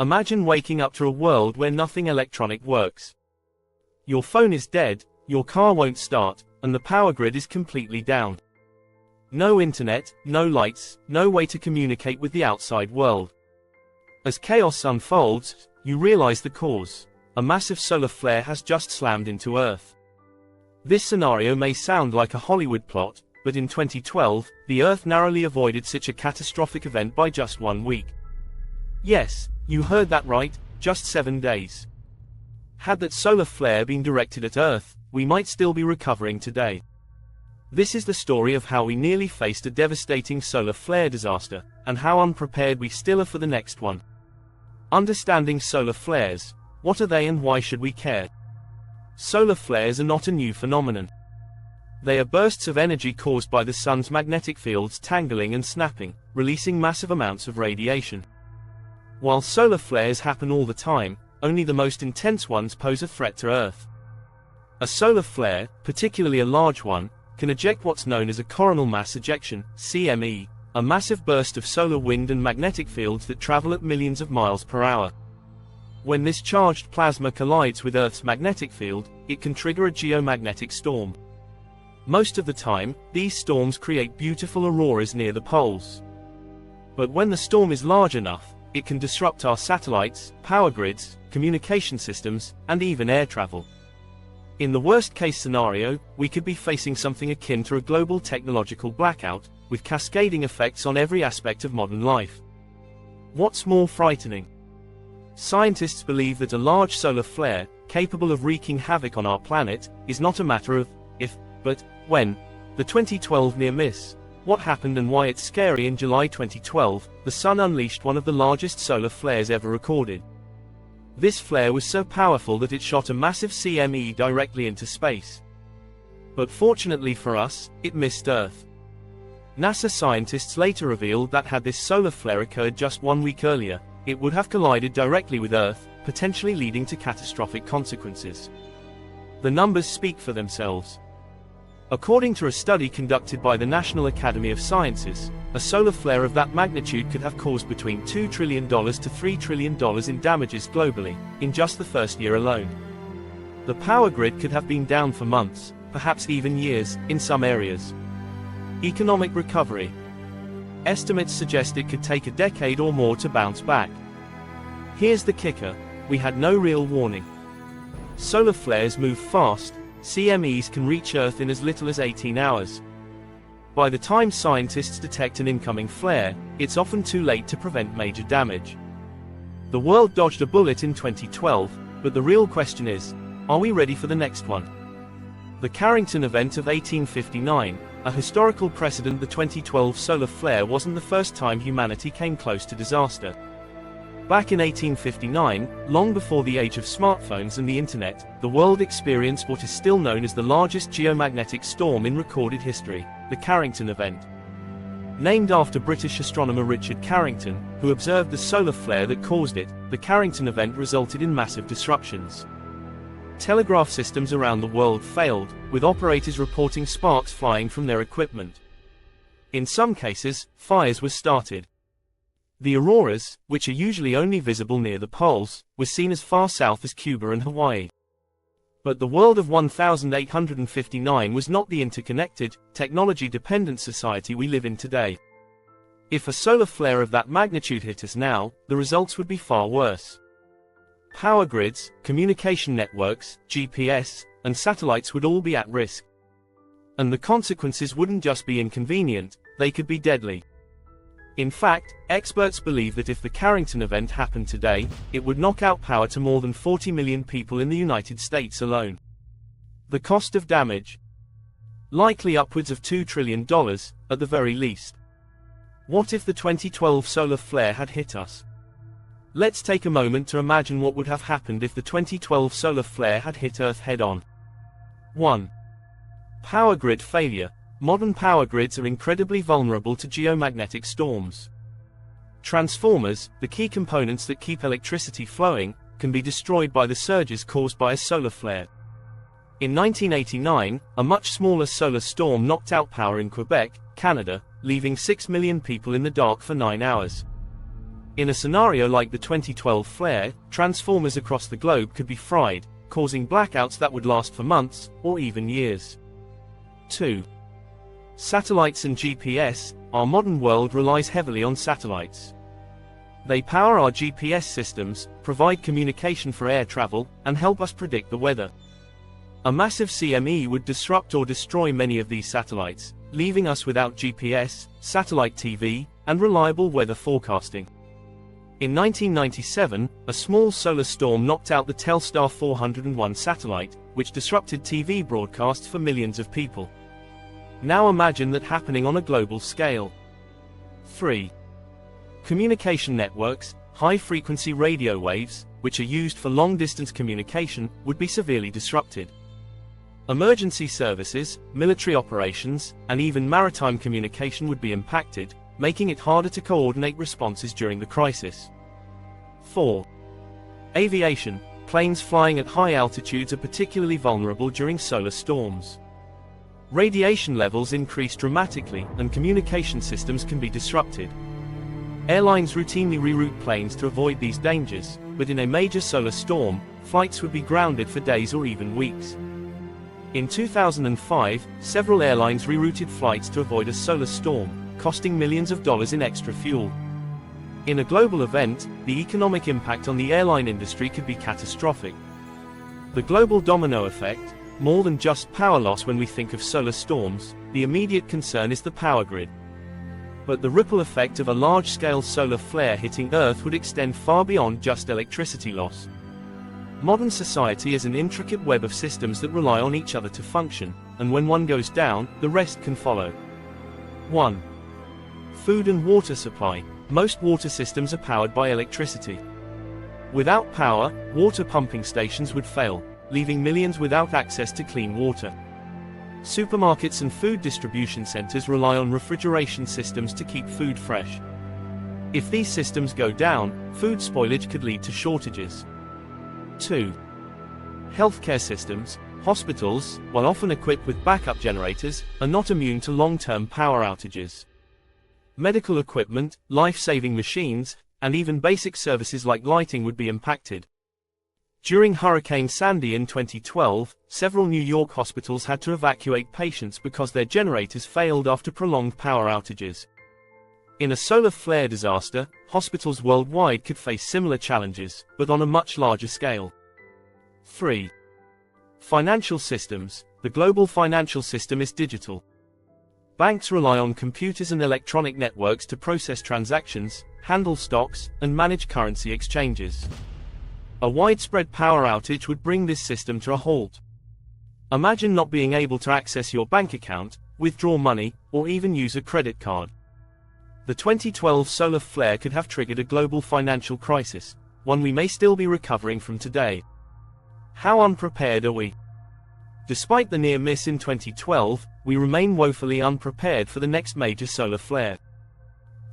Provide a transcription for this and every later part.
Imagine waking up to a world where nothing electronic works. Your phone is dead, your car won't start, and the power grid is completely down. No internet, no lights, no way to communicate with the outside world. As chaos unfolds, you realize the cause. A massive solar flare has just slammed into Earth. This scenario may sound like a Hollywood plot, but in 2012, the Earth narrowly avoided such a catastrophic event by just 1 week. Yes, you heard that right, just 7 days. Had that solar flare been directed at Earth, we might still be recovering today. This is the story of how we nearly faced a devastating solar flare disaster, and how unprepared we still are for the next one. Understanding solar flares. What are they and why should we care? Solar flares are not a new phenomenon. They are bursts of energy caused by the sun's magnetic fields tangling and snapping, releasing massive amounts of radiation. While solar flares happen all the time, only the most intense ones pose a threat to Earth. A solar flare, particularly a large one, can eject what's known as a coronal mass ejection, CME, a massive burst of solar wind and magnetic fields that travel at millions of miles per hour. When this charged plasma collides with Earth's magnetic field, it can trigger a geomagnetic storm. Most of the time, these storms create beautiful auroras near the poles. But when the storm is large enough, it can disrupt our satellites, power grids, communication systems, and even air travel. In the worst-case scenario, we could be facing something akin to a global technological blackout, with cascading effects on every aspect of modern life. What's more frightening? Scientists believe that a large solar flare, capable of wreaking havoc on our planet, is not a matter of if, but when. The 2012 near miss. What happened and why it's scary? In July 2012, the Sun unleashed one of the largest solar flares ever recorded. This flare was so powerful that it shot a massive CME directly into space. But fortunately for us, it missed Earth. NASA scientists later revealed that had this solar flare occurred just 1 week earlier, it would have collided directly with Earth, potentially leading to catastrophic consequences. The numbers speak for themselves. According to a study conducted by the National Academy of Sciences, a solar flare of that magnitude could have caused between $2 trillion to $3 trillion in damages globally, in just the first year alone. The power grid could have been down for months, perhaps even years, in some areas. Economic recovery. Estimates suggest it could take a decade or more to bounce back. Here's the kicker: we had no real warning. Solar flares move fast. CMEs can reach Earth in as little as 18 hours. By the time scientists detect an incoming flare, it's often too late to prevent major damage. The world dodged a bullet in 2012, but the real question is, are we ready for the next one? The Carrington event of 1859, a historical precedent. The 2012 solar flare wasn't the first time humanity came close to disaster. Back in 1859, long before the age of smartphones and the internet, the world experienced what is still known as the largest geomagnetic storm in recorded history, the Carrington event. Named after British astronomer Richard Carrington, who observed the solar flare that caused it, the Carrington event resulted in massive disruptions. Telegraph systems around the world failed, with operators reporting sparks flying from their equipment. In some cases, fires were started. The auroras, which are usually only visible near the poles, were seen as far south as Cuba and Hawaii. But the world of 1859 was not the interconnected, technology-dependent society we live in today. If a solar flare of that magnitude hit us now, the results would be far worse. Power grids, communication networks, GPS, and satellites would all be at risk. And the consequences wouldn't just be inconvenient, they could be deadly. In fact, experts believe that if the Carrington event happened today, it would knock out power to more than 40 million people in the United States alone. The cost of damage? Likely upwards of $2 trillion, at the very least. What if the 2012 solar flare had hit us? Let's take a moment to imagine what would have happened if the 2012 solar flare had hit Earth head-on. 1. Power grid failure. Modern power grids are incredibly vulnerable to geomagnetic storms. Transformers, the key components that keep electricity flowing, can be destroyed by the surges caused by a solar flare. In 1989, a much smaller solar storm knocked out power in Quebec, Canada, leaving 6 million people in the dark for 9 hours. In a scenario like the 2012 flare, transformers across the globe could be fried, causing blackouts that would last for months, or even years. 2. Satellites and GPS. Our modern world relies heavily on satellites. They power our GPS systems, provide communication for air travel, and help us predict the weather. A massive CME would disrupt or destroy many of these satellites, leaving us without GPS, satellite TV, and reliable weather forecasting. In 1997, a small solar storm knocked out the Telstar 401 satellite, which disrupted TV broadcasts for millions of people. Now imagine that happening on a global scale. 3. Communication networks. High-frequency radio waves, which are used for long-distance communication, would be severely disrupted. Emergency services, military operations, and even maritime communication would be impacted, making it harder to coordinate responses during the crisis. 4. Aviation. Planes flying at high altitudes are particularly vulnerable during solar storms. Radiation levels increase dramatically, and communication systems can be disrupted. Airlines routinely reroute planes to avoid these dangers, but in a major solar storm, flights would be grounded for days or even weeks. In 2005, several airlines rerouted flights to avoid a solar storm, costing millions of dollars in extra fuel. In a global event, the economic impact on the airline industry could be catastrophic. The global domino effect. More than just power loss. When we think of solar storms, the immediate concern is the power grid. But the ripple effect of a large-scale solar flare hitting Earth would extend far beyond just electricity loss. Modern society is an intricate web of systems that rely on each other to function, and when one goes down, the rest can follow. 1. Food and water supply. Most water systems are powered by electricity. Without power, water pumping stations would fail, leaving millions without access to clean water. Supermarkets and food distribution centers rely on refrigeration systems to keep food fresh. If these systems go down, food spoilage could lead to shortages. 2. Healthcare systems. Hospitals, while often equipped with backup generators, are not immune to long-term power outages. Medical equipment, life-saving machines, and even basic services like lighting would be impacted. During Hurricane Sandy in 2012, several New York hospitals had to evacuate patients because their generators failed after prolonged power outages. In a solar flare disaster, hospitals worldwide could face similar challenges, but on a much larger scale. 3. Financial systems. The global financial system is digital. Banks rely on computers and electronic networks to process transactions, handle stocks, and manage currency exchanges. A widespread power outage would bring this system to a halt. Imagine not being able to access your bank account, withdraw money, or even use a credit card. The 2012 solar flare could have triggered a global financial crisis, one we may still be recovering from today. How unprepared are we? Despite the near miss in 2012, we remain woefully unprepared for the next major solar flare.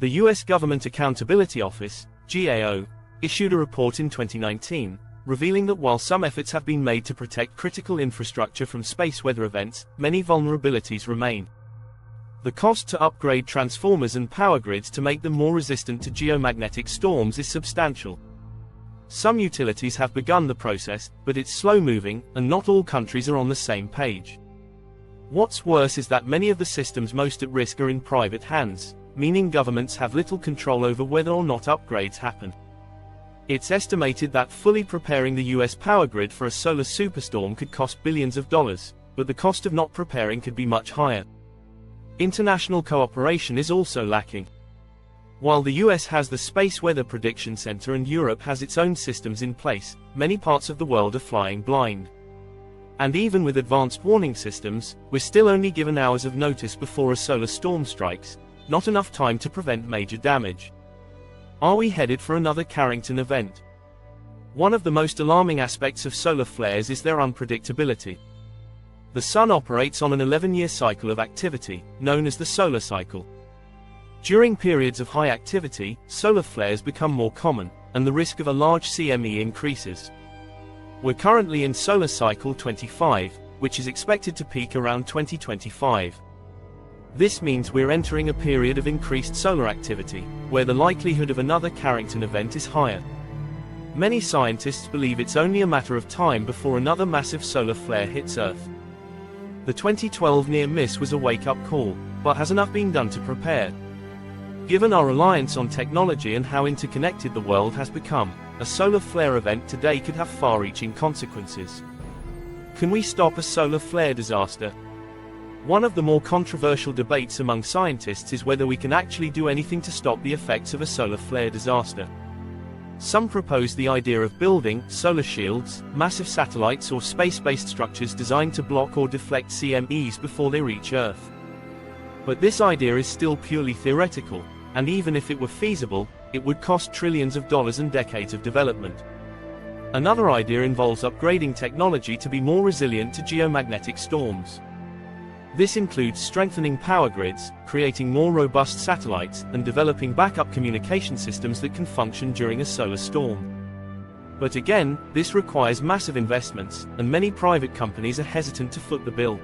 The U.S. Government Accountability Office, GAO, issued a report in 2019, revealing that while some efforts have been made to protect critical infrastructure from space weather events, many vulnerabilities remain. The cost to upgrade transformers and power grids to make them more resistant to geomagnetic storms is substantial. Some utilities have begun the process, but it's slow-moving, and not all countries are on the same page. What's worse is that many of the systems most at risk are in private hands, meaning governments have little control over whether or not upgrades happen. It's estimated that fully preparing the US power grid for a solar superstorm could cost billions of dollars, but the cost of not preparing could be much higher. International cooperation is also lacking. While the US has the Space Weather Prediction Center and Europe has its own systems in place, many parts of the world are flying blind. And even with advanced warning systems, we're still only given hours of notice before a solar storm strikes, not enough time to prevent major damage. Are we headed for another Carrington event? One of the most alarming aspects of solar flares is their unpredictability. The sun operates on an 11-year cycle of activity, known as the solar cycle. During periods of high activity, solar flares become more common, and the risk of a large CME increases. We're currently in solar cycle 25, which is expected to peak around 2025. This means we're entering a period of increased solar activity, where the likelihood of another Carrington event is higher. Many scientists believe it's only a matter of time before another massive solar flare hits Earth. The 2012 near miss was a wake-up call, but has enough been done to prepare? Given our reliance on technology and how interconnected the world has become, a solar flare event today could have far-reaching consequences. Can we stop a solar flare disaster? One of the more controversial debates among scientists is whether we can actually do anything to stop the effects of a solar flare disaster. Some propose the idea of building solar shields, massive satellites or space-based structures designed to block or deflect CMEs before they reach Earth. But this idea is still purely theoretical, and even if it were feasible, it would cost trillions of dollars and decades of development. Another idea involves upgrading technology to be more resilient to geomagnetic storms. This includes strengthening power grids, creating more robust satellites, and developing backup communication systems that can function during a solar storm. But again, this requires massive investments, and many private companies are hesitant to foot the bill.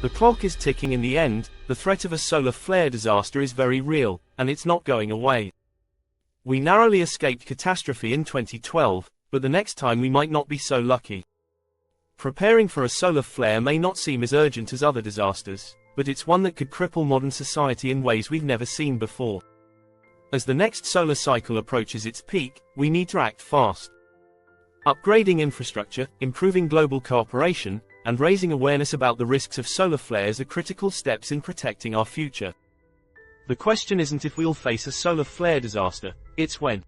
The clock is ticking in the end. The threat of a solar flare disaster is very real, and it's not going away. We narrowly escaped catastrophe in 2012, but the next time we might not be so lucky. Preparing for a solar flare may not seem as urgent as other disasters, but it's one that could cripple modern society in ways we've never seen before. As the next solar cycle approaches its peak, we need to act fast. Upgrading infrastructure, improving global cooperation, and raising awareness about the risks of solar flares are critical steps in protecting our future. The question isn't if we'll face a solar flare disaster, it's when.